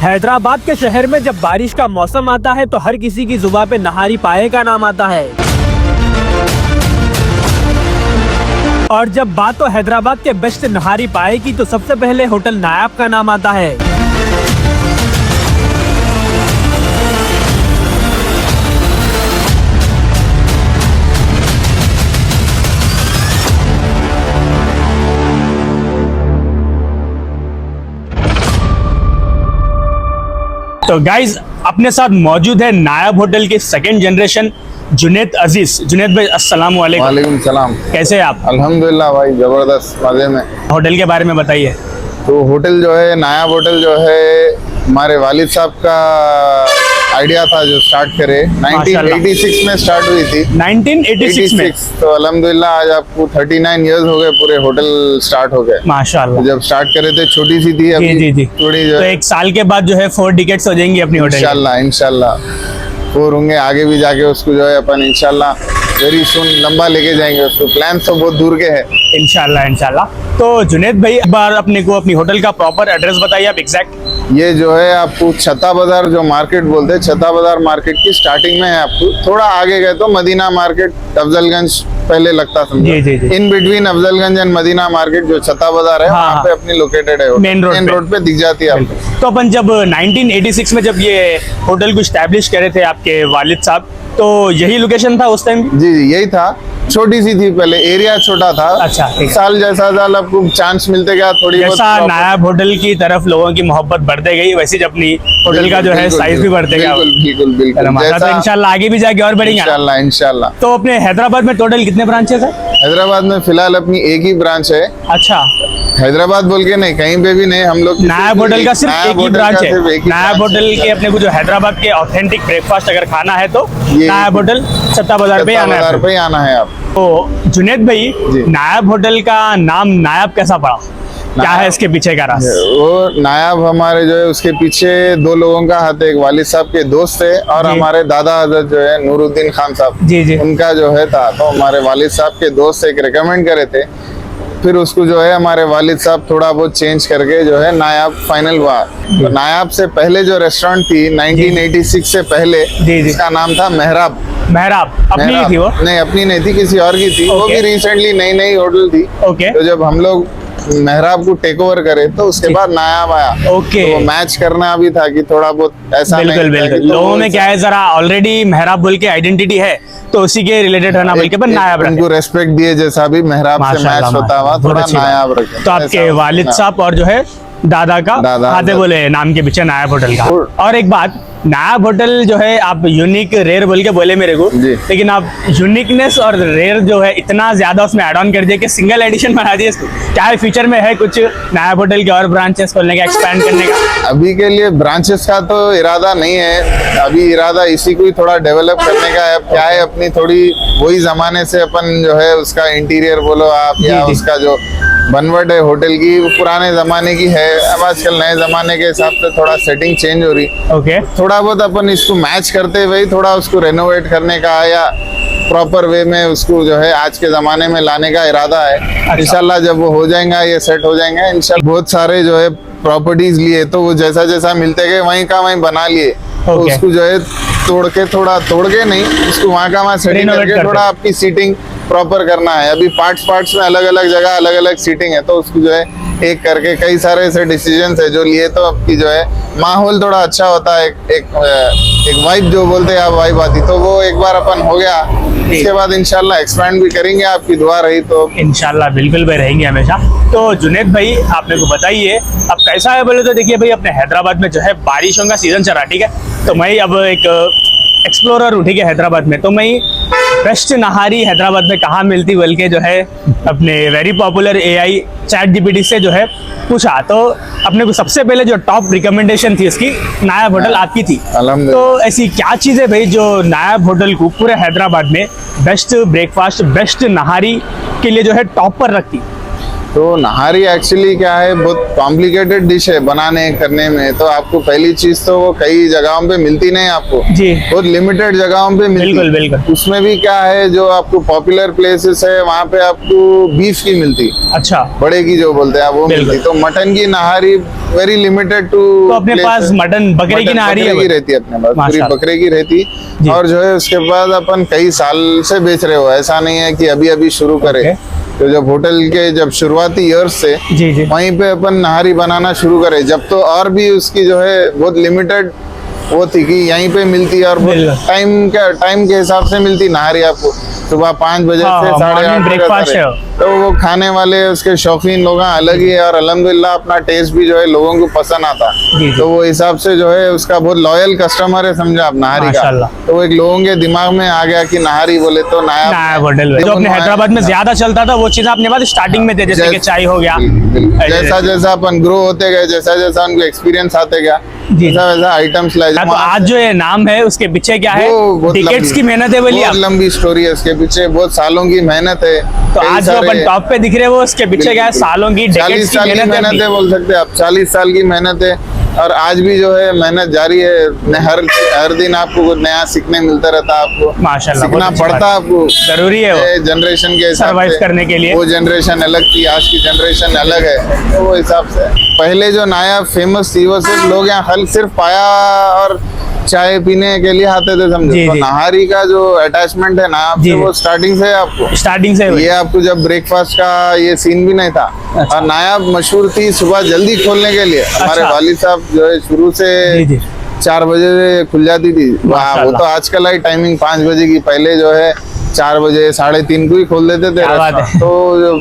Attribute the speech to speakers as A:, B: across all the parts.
A: हैदराबाद के शहर में जब बारिश का मौसम आता है तो हर किसी की जुबान पे नहारी पाए का नाम आता है। और जब बात हो हैदराबाद के बेस्ट नहारी पाए की तो सबसे पहले होटल नायाब का नाम आता है। तो गाइज अपने साथ मौजूद है नायाब होटल के सेकंड जनरेशन जुनैद अजीज। जुनैद भाई अस्सलाम वालेकुम।
B: वालेकुम सलाम।
A: कैसे हैं आप?
B: अल्हम्दुलिल्लाह भाई, जबरदस्त मजे में।
A: होटल के बारे में बताइए।
B: तो होटल जो है, नायाब होटल जो है, हमारे वालिद साहब का आइडिया था जो स्टार्ट करे। 1986 में स्टार्ट हुई थी।
A: 1986 में?
B: तो अल्हम्दुलिल्लाह आज आपको 39 इयर्स हो गए पूरे होटल स्टार्ट हो गए।
A: माशाल्लाह।
B: जब स्टार्ट करे थे छोटी सी थी, अभी
A: जी।
B: थोड़ी जो
A: तो एक साल के बाद जो है 4 डिकेट्स हो जाएंगी अपनी होटल।
B: इंशाल्लाह 4 होंगे। आगे भी जाके उसको जो है अपन इंशाल्लाह वेरी सुन लंबा लेके जाएंगे उसको। प्लान तो बहुत दूर के है। इंशाल्लाह।
A: तो जुनैद भाई एक बार अपने को अपनी होटल का प्रॉपर एड्रेस बताइए आप एग्जैक्ट।
B: ये जो है आपको छत्ता बाजार जो मार्केट बोलते हैं, छत्ता बाजार मार्केट की स्टार्टिंग में है। आपको थोड़ा आगे गए तो मदीना मार्केट, अफजलगंज पहले लगता समझो।
A: जी।
B: In between Afzalgunj and Madina market जो छत्ता बाजार है, वहाँ पे अपनी लोकेटेड है।
A: मेन
B: रोड पे दिख जाती है आपको।
A: तो अपन जब 1986 में जब ये होटल को स्टैब्लिश करे थे आपके वालिद साहब, तो यही लोकेशन था उस टाइम?
B: जी यही था। छोटी सी थी पहले, एरिया छोटा था।
A: अच्छा,
B: साल आपको चांस मिलते गया थोड़ी बहुत।
A: जैसा नायाब होटल की तरफ लोगों की मोहब्बत बढ़ते गई, वैसे जब अपनी होटल का जो है साइज भी बढ़ते गया।
B: बिल्कुल।
A: तो इंशाल्लाह आगे भी जाके और बढ़ेंगे
B: इंशाल्लाह।
A: तो अपने हैदराबाद में टोटल कितने ब्रांचेस है?
B: हैदराबाद में फिलहाल अपनी एक ही ब्रांच है।
A: अच्छा,
B: हैदराबाद बोल के नहीं, कहीं पे भी नहीं। हम लोग
A: नायाब होटल का सिर्फ एक ही ब्रांच है। नायाब होटल के
B: है।
A: अपने को जो हैदराबाद के ऑथेंटिक ब्रेकफास्ट अगर खाना है तो नायाब होटल छत्ता बाजार पे आना है
B: आप।
A: तो जुनैद भाई, नायाब होटल का नाम नायाब कैसा पड़ा? क्या है इसके पीछे का राज?
B: वो नायाब हमारे जो है उसके पीछे 2 लोगों का हाथ है। एक वालिद साहब के दोस्त है और हमारे दादा हजरत जो है नूरुद्दीन खान साहब,
A: जी
B: उनका जो है था। तो हमारे वालिद साहब के दोस्त एक रिकमेंड करे थे, फिर उसको जो है हमारे वालिद साहब थोड़ा बहुत चेंज करके जो है नायाब फाइनल हुआ। तो नायाब से पहले जो रेस्टोरेंट थी 1986 से पहले, इसका नाम था मेहराब।
A: अपनी थी वो?
B: नहीं, अपनी नहीं थी, किसी और की थी। वो भी रिसेंटली नई होटल थी। तो जब हम लोग मेहराब को टेक ओवर करे तो उसके बाद नायाब आया। तो वो मैच करना भी था कि थोड़ा बहुत ऐसा
A: बिल्कुल। लोगों में क्या है, जरा ऑलरेडी मेहराब बोल के आइडेंटिटी है तो उसी के रिलेटेड रहना बोल के पर नायाब रखे।
B: उनको रेस्पेक्ट दिए, जैसा भी मेहराब से मैच होता हुआ थोड़ा नायाब रखे।
A: तो आपके वालिद साहब और जो है दादा का हाथे बोले नाम के पीछे नायाब होटल का। और एक बात, नायाब होटल जो है आप यूनिक रेयर बोल के बोले मेरे को, लेकिन आप यूनिकनेस और रेयर जो है इतना ज्यादा उसमें ऐड ऑन कर दिया कि सिंगल एडिशन बना दिया इसको। क्या है फ्यूचर में है कुछ नायाब होटल के और ब्रांचेस खोलने का, एक्सपैंड करने का?
B: अभी के लिए ब्रांचेस का तो इरादा नहीं है। अभी इरादा इसी को ही थोड़ा डेवलप करने का है। क्या है, अपनी थोड़ी वही जमाने से अपन जो है उसका इंटीरियर बोलो आप या उसका जो बनवट है होटल की, वो पुराने जमाने की है। अब आजकल नए जमाने के हिसाब से थोड़ा सेटिंग चेंज हो रही। थोड़ा बहुत अपन इसको मैच करते हुए थोड़ा उसको रेनोवेट करने का या प्रॉपर वे में उसको जो है आज के जमाने में लाने का इरादा है। इंशाल्लाह जब वो हो जाएगा, ये सेट हो जाएंगे इंशाल्लाह। बहुत सारे जो है प्रॉपर्टीज लिए तो वो जैसा मिलते गए वहीं का वहीं बना लिए। तो उसको जो है तोड़ के नहीं, उसको वहाँ का वहाँ सेटिंग करके थोड़ा आपकी सीटिंग प्रॉपर करना है। अभी पार्ट्स में अलग अलग जगह अलग अलग सीटिंग है, तो उसको जो है एक करके कई सारे ऐसे डिसीजंस है जो लिए, तो आपकी जो है माहौल थोड़ा अच्छा होता है। एक वाइब जो बोलते हैं आप, वाइब आती। तो वो एक बार अपन हो गया, इसके बाद इंशाल्लाह एक्सपैंड भी करेंगे। आपकी दुआ रही तो इंशाल्लाह
A: बिल्कुल भी रहेंगे हमेशा। तो जुनैद भाई आप मेरे को बताइए, अब कैसा है बोले तो देखिए भाई, अपने हैदराबाद में जो है बारिशों का सीजन चल रहा है, ठीक है। तो मैं अब एक एक्सप्लोरर हूँ, ठीक है, हैदराबाद में। तो मैं बेस्ट नहारी हैदराबाद में कहाँ मिलती बोल के जो है अपने वेरी पॉपुलर AI ChatGPT से जो है पूछा, तो अपने को सबसे पहले जो टॉप रिकमेंडेशन थी इसकी नायाब होटल आपकी थी। तो ऐसी क्या चीज़ है भाई जो नायाब होटल को पूरे हैदराबाद में बेस्ट ब्रेकफास्ट, बेस्ट नहारी के लिए जो है टॉप पर रखती?
B: तो नहारी एक्चुअली क्या है, बहुत कॉम्प्लिकेटेड डिश है बनाने करने में। तो आपको पहली चीज तो वो कई जगहों पे मिलती नहीं आपको,
A: जी
B: बहुत लिमिटेड जगहों पे मिलती।
A: बिल्कुल बिल्कुल।
B: उसमें भी क्या है, जो आपको पॉपुलर प्लेसेस है वहाँ पे आपको बीफ की मिलती,
A: अच्छा,
B: बड़े की जो बोलते हैं वो
A: बिल्कुल।
B: मिलती। तो मटन की नहारी वेरी लिमिटेड टू,
A: तो अपने पास मटन बकरे की नहारी
B: बकरे की
A: है।
B: रहती है अपने पास, पूरी
A: माशाल्लाह।
B: बकरे की रहती।
A: जी।
B: और जो है उसके बाद अपन कई साल से बेच रहे हो, ऐसा नहीं है कि अभी अभी शुरू करे।
A: ओके।
B: तो जब होटल के जब शुरुआती ईयर्स से
A: जी जी
B: वहीं पे अपन नहारी बनाना शुरू करे, जब तो और भी उसकी जो है बहुत लिमिटेड वो थी कि यहीं पे मिलती है और
A: बिल्कुल।
B: टाइम के हिसाब से मिलती नहारी आपको। सुबह 5 बजे
A: हाँ,
B: से
A: हाँ,
B: 8:30
A: morning
B: बजे
A: breakfast
B: तक।
A: है।
B: तो वो खाने वाले उसके शौकीन लोग अलग ही है, और अल्हम्दुलिल्लाह अपना टेस्ट भी जो है लोगों को पसंद आता।
A: जी, जी।
B: तो वो हिसाब से जो है उसका बहुत लॉयल कस्टमर है, समझा आप, नहारी का।
A: माशाल्लाह।
B: तो वो एक लोगों के दिमाग में आ गया कि नहारी बोले तो
A: नायाब होटल जो अपने हैदराबाद में ज्यादा चलता था, वो चीज अपने पास स्टार्टिंग में थे, जैसे कि चाय हो गया।
B: जैसा जैसा अपन ग्रो होते गए, जैसा जैसा उनको एक्सपीरियंस आते गया,
A: जी।
B: वैसा वैसा आइटम्स लाए।
A: तो आज जो ये नाम है उसके पीछे क्या है,
B: वो बहुत
A: टिकट्स
B: लंबी-
A: की मेहनत है बोलिए आप।
B: बहुत लंबी स्टोरी है उसके पीछे, बहुत सालों की मेहनत है।
A: तो
B: कई
A: आज जो
B: सारे-
A: अपन टॉप पे दिख रहे हैं वो उसके पीछे क्या है,
B: बिल्कुल।
A: सालों की
B: 40
A: डेकेड्स की
B: साल की
A: मेहनत है
B: मेहनत
A: अपनी।
B: है, बोल सकते हैं आप। 40 साल की मेहनत है, और आज भी जो है मेहनत जारी है। हर दिन आपको कुछ नया सीखने मिलता रहता है, आपको
A: माशाल्लाह,
B: सीखना
A: बहुत अच्छी
B: पड़ता है आपको।
A: जरूरी है वो
B: जनरेशन के हिसाब
A: सर्वाइव
B: से
A: करने के लिए।
B: वो जनरेशन अलग थी, आज की जनरेशन अलग है। तो वो हिसाब से पहले जो नायाब फेमस थी वो सिर्फ लोग यहाँ हल सिर्फ पाया और चाय पीने के लिए आते थे, समझो।
A: जी,
B: तो
A: जी।
B: नहारी का जो अटैचमेंट है ना
A: जी,
B: आपसे,
A: जी।
B: वो स्टार्टिंग से है आपको।
A: स्टार्टिंग से
B: ये आपको जब ब्रेकफास्ट का ये सीन भी नहीं था।
A: अच्छा।
B: और नायाब मशहूर थी सुबह जल्दी खोलने के लिए। हमारे
A: अच्छा।
B: वालिद साहब जो है शुरू से
A: जी जी
B: 4 बजे से खुल जाती थी। वो
A: माशाल्लाह।
B: तो आजकल आई टाइमिंग 5 बजे की, पहले जो है 4 बजे 3:30 को ही खोल देते थे
A: क्या बात है।
B: रेस्टोरेंट। तो जो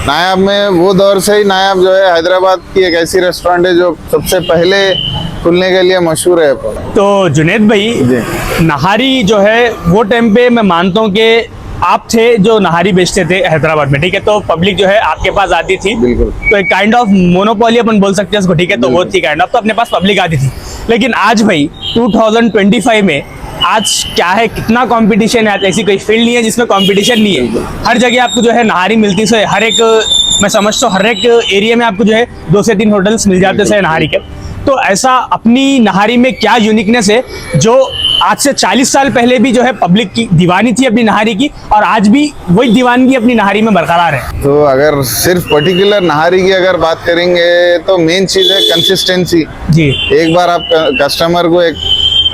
B: नायाब में वो दौर से ही नायाब जो है हैदराबाद की एक ऐसी रेस्टोरेंट है जो सबसे पहले खुलने के लिए मशहूर है।
A: तो जुनैद भाई,
B: जी।
A: नहारी जो है वो टाइम पे मैं मानता हूँ कि आप थे जो नहारी बेचते थे हैदराबाद में, ठीक है। तो पब्लिक जो है आपके पास आती थी,
B: बिल्कुल।
A: तो एक काइंड ऑफ मोनोपोली अपन बोल सकते हैं उसको, ठीक है। तो वो थी काइंड ऑफ, तो अपने पास पब्लिक आती थी। लेकिन आज भाई 2025 में आज क्या है, कितना कंपटीशन है। आज ऐसी कोई फील्ड नहीं है जिसमें कंपटीशन नहीं है। हर जगह आपको जो है नहारी मिलती है। हर एक, मैं समझता हूँ हर एक एरिया में आपको जो है 2 से 3 होटल्स मिल जाते हैं नहारी के। तो ऐसा अपनी नहारी में क्या यूनिकनेस है जो आज से 40 साल पहले भी जो है पब्लिक की दीवानी थी अपनी नहारी की, और आज भी वही दीवानगी अपनी नहारी में बरकरार है?
B: तो अगर सिर्फ पर्टिकुलर नहारी की अगर बात करेंगे तो मेन चीज है कंसिस्टेंसी।
A: जी
B: एक बार आप कस्टमर को एक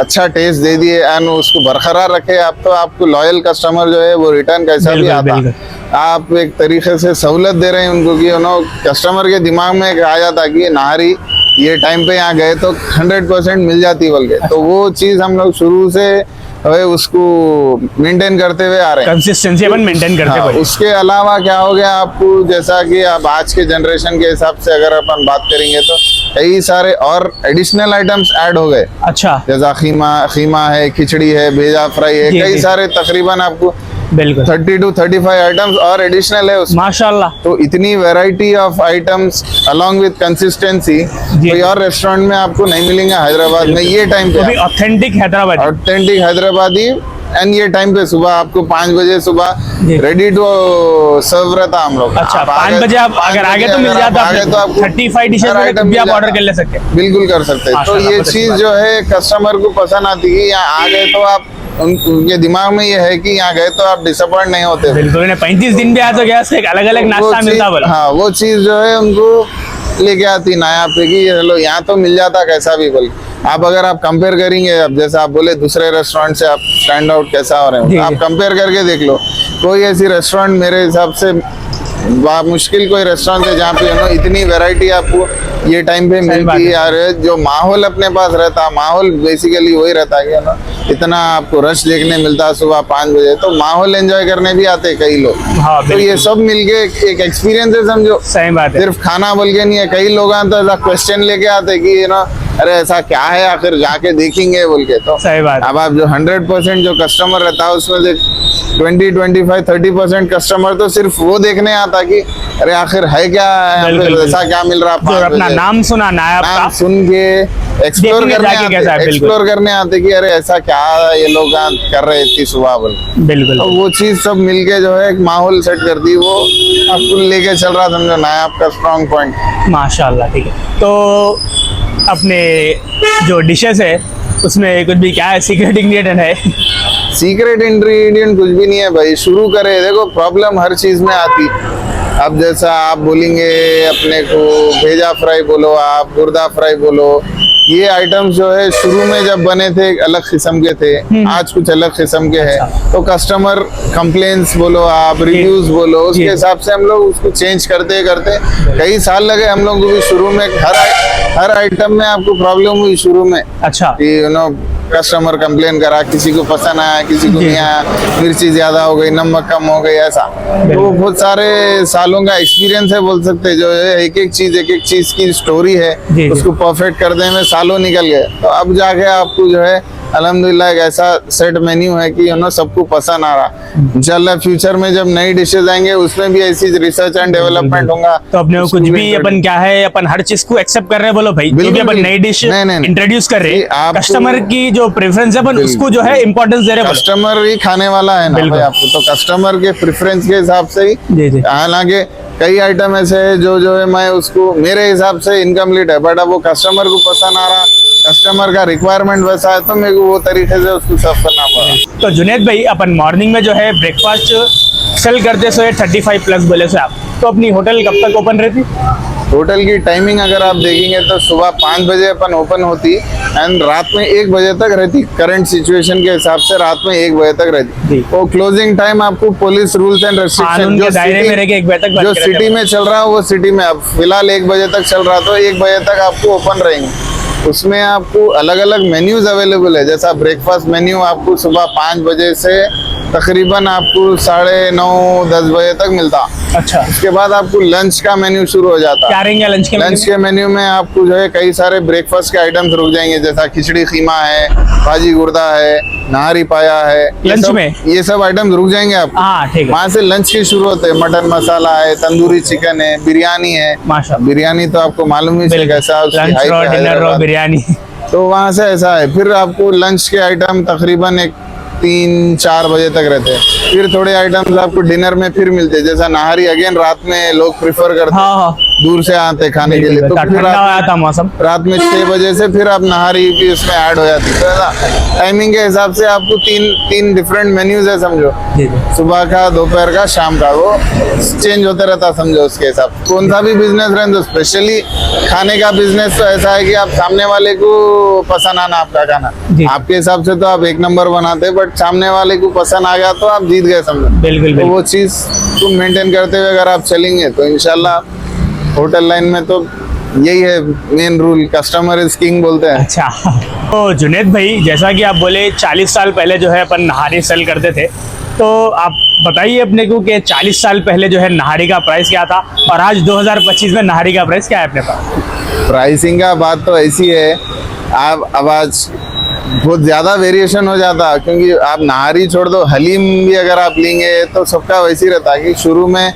B: अच्छा टेस्ट दे दिए एंड उसको बरकरार रखे आप, तो आपको लॉयल कस्टमर जो है वो रिटर्न कैसा भी
A: बिल्कुल,
B: आता।
A: बिल्कुल।
B: आप एक तरीके से सहूलत दे रहे हैं उनको कि कस्टमर के दिमाग में एक आ जाता कि नहारी ये टाइम पे यहाँ गए तो 100% मिल जाती बोल के। तो वो चीज हम लोग शुरू से उसको मेंटेन करते हुए आ रहे हैं।
A: कंसिस्टेंसी अपन मेंटेन करते
B: हाँ,
A: हैं।
B: उसके अलावा क्या हो गया आपको, जैसा कि अब आज के जनरेशन के हिसाब से अगर अपन बात करेंगे तो कई सारे और एडिशनल आइटम्स ऐड हो गए।
A: अच्छा,
B: जैसा खीमा है, खिचड़ी है, भेजा फ्राई है,
A: जी,
B: कई
A: जी।
B: सारे तकरीबन आपको
A: बिल्कुल
B: 30 to 35 आइटम्स और एडिशनल है उसमें।
A: माशाल्लाह।
B: तो इतनी variety of items along with consistency
A: जी।
B: कोई और रेस्टोरेंट में आपको नहीं मिलेंगे हैदराबाद में ये टाइम
A: तो भी
B: पे।
A: Authentic Hyderabad.
B: Authentic Hyderabadi and ये टाइम पे सुबह आपको 5 बजे सुबह
A: जी।
B: रेडी टू सर्व रहता हम लोग।
A: अच्छा,
B: आप
A: 5 बजे आप अगर आगे तो मिल जाता
B: आगे तो आपको
A: 35 डिशेज
B: हर item
A: भी आप
B: मिल
A: ऑर्डर
B: जाता।
A: कर ले सकते हैं।
B: बिल्कुल कर सकते हैं। तो
A: माशाल्लाह,
B: ये
A: बहुत अच्छी
B: चीज
A: बात
B: जो है कस्टमर को पसंद आती है। यहाँ आ गए तो आप उनके दिमाग में ये है कि यहाँ गए तो आप डिसअपॉइंट नहीं होते।
A: बिल्कुल, इन्हें 35 दिन भी आया तो गया एक अलग अलग
B: वो
A: नाश्ता
B: चीज-
A: मिलता बोला।
B: हाँ, वो चीज जो है उनको लेके आती नायाब पे कि चलो यहाँ तो मिल जाता कैसा भी बोल। आप अगर आप कंपेयर करेंगे, अब जैसे आप बोले दूसरे रेस्टोरेंट से आप स्टैंड आउट कैसा हो रहे
A: जी,
B: हो, आप
A: जी।
B: कंपेयर करके देख लो। कोई ऐसी रेस्टोरेंट मेरे हिसाब से मुश्किल कोई रेस्टोरेंट है जहाँ पे इतनी वैरायटी आपको ये टाइम पे मिलती है। यार जो माहौल अपने पास रहता, माहौल बेसिकली वही रहता है इतना आपको रश देखने मिलता है सुबह 5 बजे। तो माहौल एंजॉय करने भी आते कई लोग।
A: हाँ,
B: तो ये सब मिलके एक एक्सपीरियंस है, समझो।
A: सही बात है।
B: सिर्फ खाना बोल के नहीं है, कई लोग तो ऐसा क्वेश्चन लेके आते कि अरे ऐसा क्या है आखिर जाके देखेंगे बोल के। तो
A: सही बात है।
B: अब आप जो 100% जो कस्टमर रहता है उसमें से 20-25-30% कस्टमर तो सिर्फ वो देखने आता कि अरे आखिर है क्या, यहाँ पे
A: बिल्कुल,
B: ऐसा क्या मिल रहा
A: जो
B: 5
A: अपना
B: बजे।
A: नाम सुना नायब का,
B: नाम सुन के एक्सप्लोर
A: देखेंगे
B: करने
A: जाके कैसा है,
B: आते,
A: बिल्कुल।
B: एक्सप्लोर करने आते कि अरे ऐसा क्या ये लोग यहाँ कर रहे इतनी सुबह बोल।
A: बिल्कुल
B: तो वो चीज सब मिलके जो है एक माहौल सेट कर दी, वो आपको लेके चल रहा समझो नायब का स्ट्रॉन्ग पॉइंट।
A: माशाल्लाह। ठीक है, तो अपने जो डिशेस है उसमें कुछ भी क्या है, सीक्रेट इंग्रेडिएंट है?
B: सीक्रेट इंग्रेडिएंट कुछ भी नहीं है भाई, शुरू करे। देखो प्रॉब्लम हर चीज में आती। अब जैसा आप बोलेंगे अपने को भेजा फ्राई बोलो, आप गुर्दा फ्राई बोलो, ये आइटम्स जो है शुरू में जब बने थे एक अलग किस्म के थे, आज कुछ अलग किस्म के हैं। तो कस्टमर कंप्लेंट्स बोलो, आप रिव्यूज बोलो, उसके हिसाब से हम लोग उसको चेंज करते करते कई साल लगे हम लोग को भी। शुरू में हर आइटम में आपको प्रॉब्लम हुई शुरू में
A: अच्छा,
B: कि कस्टमर कंप्लेन करा, किसी को पसंद आया, किसी को नहीं आया, मिर्ची ज्यादा हो गई, नमक कम हो गई, ऐसा। तो बहुत सारे सालों का एक्सपीरियंस है बोल सकते हैं, जो है एक एक चीज की स्टोरी है,
A: जी।
B: उसको परफेक्ट करने में सालों निकल गए। तो अब जाके आपको जो है अल्हम्दुलिल्लाह एक ऐसा सेट मेन्यू है कि सबको पसंद आ रहा। इंशाल्लाह फ्यूचर में जब नई डिशेज आएंगे उसमें भी ऐसी रिसर्च एंड डेवलपमेंट होगा।
A: तो अपने को
B: उसको
A: कुछ भी
B: introduce-
A: अपन क्या है, अपन हर चीज को एक्सेप्ट कर रहे हैं बोलो भाई,
B: बिल्कुल
A: क्योंकि अपन
B: भी।
A: नई डिश
B: नहीं।
A: इंट्रोड्यूस कर रहे
B: जी,
A: हैं,
B: आपको-
A: कस्टमर की जो प्रेफरेंस है अपन उसको जो है इम्पोर्टेंस दे रहे हैं बोलो।
B: कस्टमर ही खाने वाला है ना
A: बिल्कुल।
B: भाई, आपको तो कस्टमर के प्रेफरेंस के हिसाब से ही।
A: जी जी,
B: हालांकि कई आइटम ऐसे है जो है मैं उसको मेरे हिसाब से इनकम्प्लीट है, बट अब वो कस्टमर को पसंद आ रहा, कस्टमर का रिक्वायरमेंट वैसा है, तो मेरे को वो तरीके से उसको सर्व करना पड़ा।
A: तो जुनैद भाई अपन मॉर्निंग में जो है ब्रेकफास्ट सेल करते सो 35 प्लस बोले से आप, तो अपनी होटल कब तक ओपन रहती?
B: होटल की टाइमिंग अगर आप देखेंगे तो सुबह 5 बजे अपन ओपन होती एंड रात में 1 बजे तक रहती। करंट सिचुएशन के हिसाब से रात में 1 बजे तक रहती।
A: जी।
B: वो क्लोजिंग टाइम आपको पुलिस रूल्स एंड
A: कानून के दायरे में रह के 1 बजे तक बंद
B: जो
A: करा
B: सिटी
A: जाता
B: में चल रहा है वो सिटी में अब फिलहाल 1 बजे तक चल रहा, तो 1 बजे तक आपको ओपन रहेंगे। उसमें आपको अलग अलग मेन्यूज अवेलेबल है। जैसा ब्रेकफास्ट मेन्यू आपको सुबह 5 बजे से तकरीबन आपको 9:30-10 बजे तक मिलता।
A: अच्छा,
B: उसके बाद आपको लंच का मेन्यू शुरू हो जाता।
A: क्या रहेंगे लंच के
B: लंच के मेन्यू में आपको जो है कई सारे ब्रेकफास्ट के आइटम्स रुक जाएंगे, जैसा खिचड़ी खीमा है, भाजी गुर्दा है, नाहरी पाया है।
A: लंच में?
B: ये सब आइटम्स रुक जाएंगे आप।
A: हाँ ठीक है,
B: वहाँ से लंच की शुरुआत है। मटन मसाला है, तंदूरी चिकन है, बिरयानी है।
A: माशाल्लाह।
B: बिरयानी तो आपको मालूम ही है कैसा उसकी
A: लंच
B: hype
A: रो,
B: है
A: डिनर रो,
B: हैदराबाद।
A: बिरयानी।
B: तो वहाँ से ऐसा है। फिर आपको लंच के आइटम तकरीबन 3-4 बजे तक रहते हैं। फिर थोड़े आइटम्स आपको डिनर में फिर मिलते हैं, जैसा नाहरी अगेन रात में लोग प्रिफर करते हैं,
A: हाँ,
B: दूर से आते हैं खाने के लिए। तो फिर
A: ठंडा आया था मौसम।
B: रात में 6 बजे से फिर आप नहारी भी उसमें ऐड हो जाती है। तो ऐसा टाइमिंग के हिसाब से आपको तीन डिफरेंट मेन्यूज है समझो,
A: जी जी,
B: सुबह का, दोपहर का, शाम का, वो चेंज होते रहता समझो। उसके हिसाब से कौन सा भी बिजनेस रहे, तो स्पेशली खाने का बिजनेस तो ऐसा है कि आप सामने वाले को पसंद आना आपका खाना।
A: जी।
B: आपके हिसाब से तो आप 1 नंबर बनाते, बट सामने वाले को पसंद आ गया तो आप जीत गए समझो।
A: बिल्कुल
B: तो
A: बिल्कुल।
B: वो चीज को मेंटेन करते हुए अगर आप चलेंगे तो इंशाल्लाह होटल लाइन में तो यही है main rule, customer is king बोलते हैं।
A: अच्छा, तो जुनैद भाई जैसा कि आप बोले 40 साल पहले जो है अपन नहारी सेल करते थे, तो आप बताइए अपने को कि 40 साल पहले जो है नहारी का प्राइस क्या था और आज 2025 में नहारी का प्राइस क्या है अपने पास?
B: प्राइसिंग का बात तो ऐसी है, आप अब आज बहुत ज्यादा वेरिएशन हो जाता, क्योंकि आप नहारी छोड़ दो, हलीम भी अगर आप लेंगे तो सबका वैसे ही रहता कि शुरू में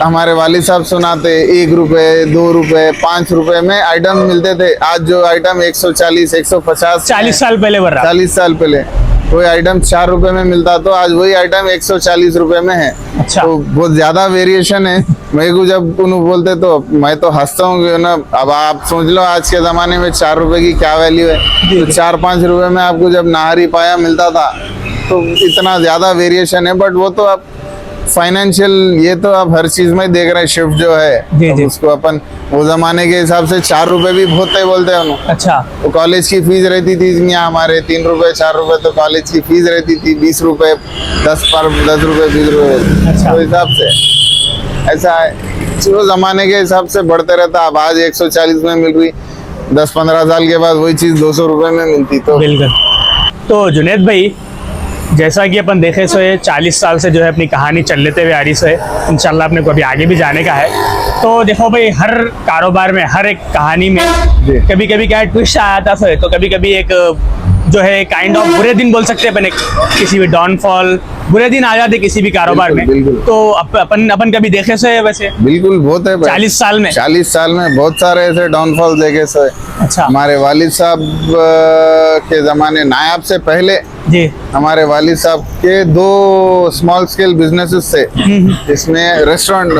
B: हमारे वालिद साहब सुनाते 1 रुपए, 2 रुपए, 5 रुपए में आइटम मिलते थे। आज जो आइटम 140, 150,
A: 40 साल पहले बढ़ रहा।
B: 40 साल पहले कोई आइटम 4 रुपए में मिलता, तो आज वही आइटम 140 रुपए में है।
A: अच्छा।
B: तो बहुत ज्यादा वेरिएशन है। मेरे को जब उन्होंने बोलते तो मैं तो हंसता हूँ कि ना, अब आप सोच लो आज के जमाने में 4 रुपए की क्या वैल्यू है। तो 4-5 रुपए में आपको जब नाहरी पाया मिलता था, तो इतना ज्यादा वेरिएशन है। बट वो तो आप फाइनेंशियल, ये तो आप हर चीज में देख रहे हैं, शिफ्ट जो है
A: जी,
B: तो
A: जी।
B: उसको अपन वो जमाने के हिसाब से 4 रुपए भी बहुत है बोलते हैं उन्होंने।
A: अच्छा,
B: तो कॉलेज की फीस रहती थी यहाँ हमारे 3 रुपए 4 रुपए, तो कॉलेज की फीस रहती थी 20 रुपए, 10 रुपए 20 रुपए।
A: अच्छा।
B: तो हिसाब से ऐसा है, जो जमाने के हिसाब से बढ़ते रहता। अब आज 140 में मिल रही, 10-15 साल के बाद वही चीज 200 रुपए में मिलती। तो
A: बिल्कुल। तो जुनैद भाई जैसा कि अपन देखे सो ये 40 साल से जो है अपनी कहानी चल लेते हुए आ रही सो है, इंशाल्लाह अपने को अभी आगे भी जाने का है। तो देखो भाई, हर कारोबार में, हर एक कहानी में कभी कभी क्या है, ट्विस्ट आ जाता सो है। तो कभी कभी एक जो है काइंड ऑफ बुरे दिन बोल सकते हैं अपन, एक किसी भी डाउनफॉल, बुरे दिन आ जाते किसी भी कारोबार में।
B: बिल्कुल।
A: तो अपन कभी देखे सो है वैसे
B: बिल्कुल बहुत है भाई।
A: 40 साल में
B: 40 साल में बहुत सारे ऐसे डाउनफॉल देखे से।
A: अच्छा
B: हमारे वालिद साहब के जमाने, नायाब से पहले
A: जी
B: हमारे वालिद साहब के 2 स्मॉल स्केल बिजनेसेस थे, जिसमें रेस्टोरेंट,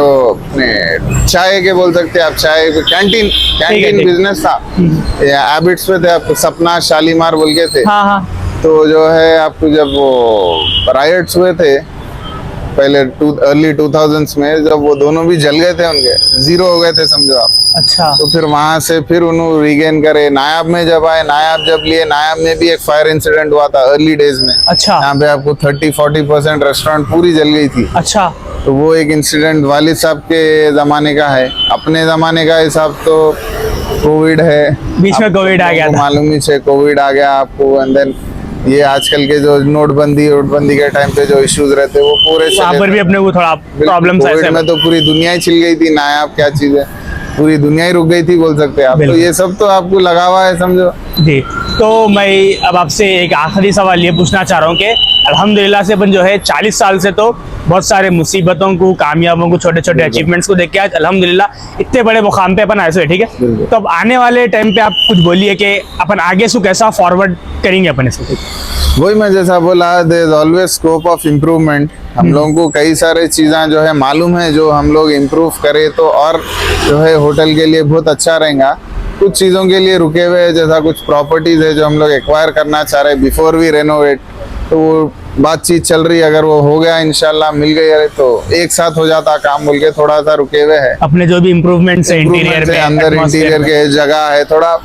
B: चाय के बोल सकते हैं आप, चाय कैंटीन
A: ठीक।
B: बिजनेस था। हैबिट्स पे थे, आपको सपना शालीमार बोल के थे।
A: हाँ हाँ
B: तो जो है आपको जब वो राइट्स हुए थे पहले अर्ली 2000s में, जब वो दोनों भी जल गए थे, उनके 0 हो गए थे समझो आप।
A: अच्छा
B: तो फिर वहां से फिर उन्होंने रीगेन करे, नायाब में जब आए, नायाब जब लिए, नायाब में भी एक फायर इंसिडेंट हुआ था अर्ली डेज में।
A: अच्छा
B: यहाँ पे आपको 30-40% रेस्टोरेंट पूरी जल गई थी।
A: अच्छा
B: तो वो एक इंसिडेंट वालिद साहब के जमाने का है। अपने जमाने का हिसाब तो कोविड है,
A: बीच में कोविड आ गया था।
B: मालूम ही है, कोविड आ गया आपको। एंड देन ये आजकल के जो नोटबंदी के टाइम पे जो इश्यूज रहते हैं वो पूरे
A: वहाँ पर भी अपने को थोड़ा प्रॉब्लम्स
B: कोविड
A: ऐसे
B: में तो पूरी दुनिया ही छिल गई थी। नायाब क्या चीज है, पूरी दुनिया ही रुक गई थी बोल सकते हैं आप। तो
A: बिल्कुल।
B: ये सब तो आपको लगा हुआ है समझो
A: जी। तो मैं अब आपसे एक आखिरी सवाल ये पूछना चाह रहा हूँ कि अल्हम्दुलिल्लाह से अपन जो है 40 साल से तो बहुत सारे मुसीबतों को, कामयाबों को, छोटे छोटे अचीवमेंट्स को देख के आज अल्हम्दुलिल्लाह इतने बड़े मुकाम पे अपन आए हुए, ठीक है।
B: बिल्कुल।
A: तो अब आने वाले टाइम पे आप कुछ बोलिए कि अपन आगे से कैसा फॉरवर्ड करेंगे अपन इसको।
B: वही मैं जैसा बोला, there is always scope of improvement. हम लोगों को कई सारे चीज़ें जो है मालूम है, जो हम लोग इम्प्रूव करें तो और जो है होटल के लिए बहुत अच्छा रहेगा। कुछ चीज़ों के लिए रुके हुए हैं, जैसा कुछ प्रॉपर्टीज है जो हम लोग एक्वायर करना चाह रहे हैं बिफोर वी रेनोवेट। तो वो बातचीत चल रही है, अगर वो हो गया इंशाल्लाह मिल गई है तो एक साथ हो जाता काम बोल के थोड़ा सा रुके हुए है।
A: अपने जो भी इम्प्रूवमेंट्स है इंटीरियर
B: से
A: में,
B: अंदर
A: atmosphere
B: इंटीरियर
A: में।
B: के जगह है, थोड़ा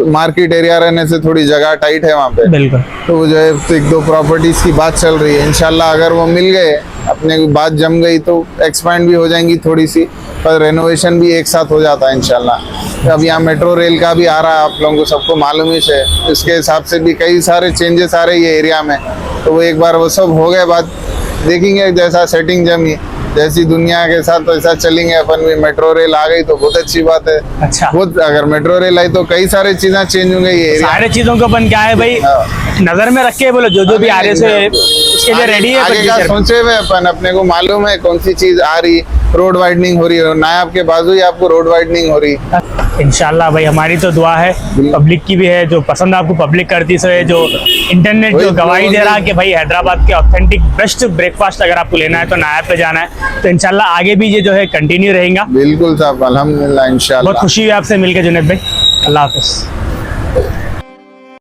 B: मार्केट एरिया रहने से थोड़ी जगह टाइट है वहाँ पे।
A: बिल्कुल।
B: तो वो जो है 1-2 प्रॉपर्टीज की बात चल रही है। इंशाल्लाह अगर वो मिल गए, अपने की बात जम गई तो एक्सपैंड भी हो जाएंगी थोड़ी सी, पर रेनोवेशन भी एक साथ हो जाता है इंशाल्लाह। अब यहाँ मेट्रो रेल का भी आ रहा है, आप लोगों को सबको मालूम ही है। इसके हिसाब से भी कई सारे चेंजेस आ रहे हैं एरिया में। तो वो एक बार वो सब हो गए, बात देखेंगे जैसा सेटिंग जमी, जैसी दुनिया के साथ वैसा चलेंगे अपन भी। मेट्रो रेल आ गई तो बहुत अच्छी बात है।
A: अच्छा।
B: बहुत, अगर मेट्रो रेल आई तो कई सारी चीजें चेंज होंगे ये एरिया।
A: सारे चीजों को अपन क्या है भाई नजर में रख के बोलो, जो भी आ रहे से इसके लिए रेडी है
B: आगे
A: अपन
B: का
A: future में।
B: सोचे हुए अपन, अपने को मालूम है कौन सी चीज आ रही। रोड वाइडनिंग हो रही है, नायाब के बाजू ही आपको रोड वाइडनिंग हो रही।
A: इंशाल्लाह भाई, हमारी तो दुआ है, पब्लिक की भी है, जो पसंद आपको पब्लिक करती सो है, जो इंटरनेट जो गवाही दे रहा है कि भाई हैदराबाद के ऑथेंटिक बेस्ट ब्रेकफास्ट अगर आपको लेना है तो नायाब पे जाना है। तो इंशाल्लाह आगे भी ये जो है कंटिन्यू रहेगा।
B: बिल्कुल साहब, अल्हम्दुलिल्लाह, इंशाल्लाह।
A: बहुत खुशी हुई आपसे मिलकर जुनैद भाई। अल्लाह हाफिज।